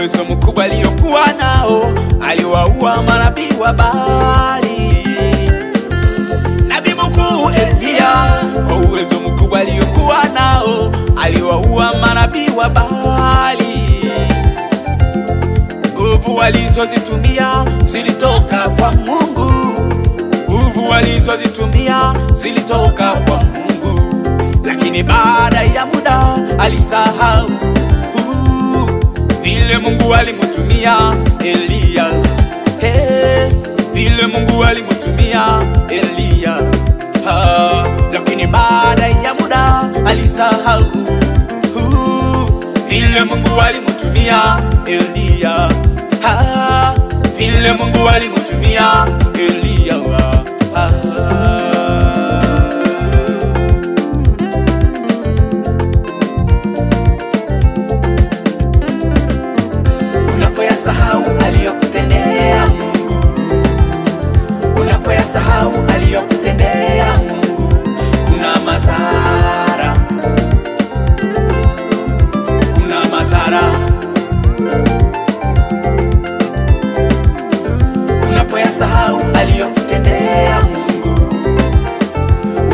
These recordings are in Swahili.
uwezo mkubwa aliokuwa nao, aliwaua manabii wa Baali. Nabii mkuu Elia, kwa uwezo mkubwa aliokuwa nao, aliwaua manabii wa Baali. Nguvu walizozitumia zilitoka kwa Mungu. Nguvu walizozitumia zilitoka kwa Mungu. Lakini baada ya muda alisahau vile Mungu alimutumia Elia. Vile Mungu alimutumia Elia. Lakini baada ya muda alisahau vile Mungu alimutumia Elia. Vile Mungu alimutumia Elia. Unapoyasahau aliyokutendea Mungu, unapoyasahau aliyokutendea Mungu, kuna madhara, kuna madhara. Unapoyasahau aliyokutendea Mungu,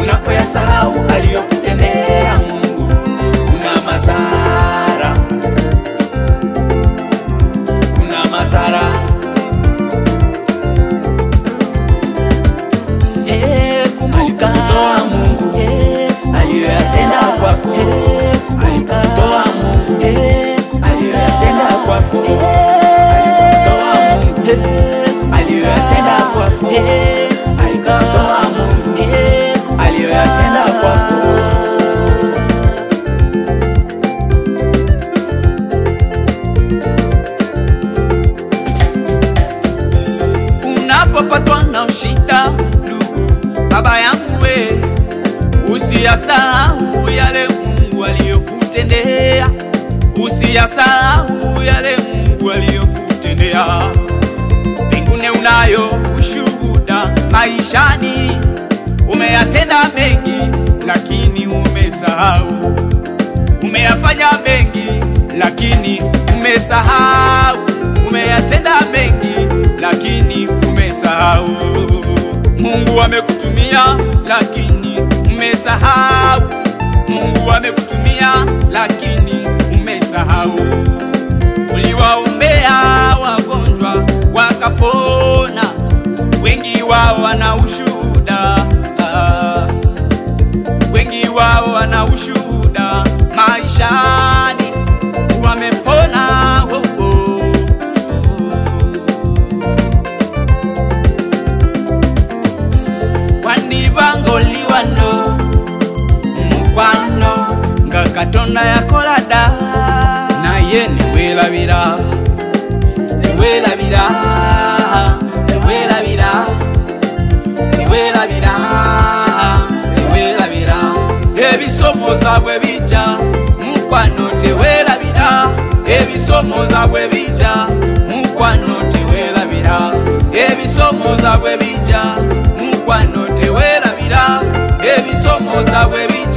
unapoyasahau aliyokutendea Mungu, kuna madhara, kuna madhara. Kumbuka alikutoa Mungu, aliyoyatenda kwako. Alikutoa Mungu, aliyoyatenda kwako. Alikutoa Mungu, aliyoyatenda kwako. Alikutoa Mungu, aliyoyatenda kwako. Unapopatwa na shida, ndugu, baba yangu we, usiyasahau yale Mungu aliyokutendea. Usiyasahau yale Mungu aliyokutendea. Mbinguni unayo ushuhuda maishani. Umeyatenda mengi lakini umesahau. Umeyafanya mengi lakini umesahau. Umeyatenda mengi lakini umesahau. Mungu amekutumia lakini umesahau. Mungu amekutumia lakini umesahau. Uliwaombea wagonjwa wakapona, wengi wao wana ushuhuda. Wengi wao wana ushuhuda maishani, wamepona. Wanibangoli wano mukwano nga Katonda yakolada, naye niwelabira, niwelabira, niwelabira, niwelabira, niwelabira. Ebisomoza bwe bija mukwano tewelabira. Ebisomoza bwe bija mukwano tewelabira. Ebisomoza bwe bija mukwano tewelabira. Ebisomoza bwe bija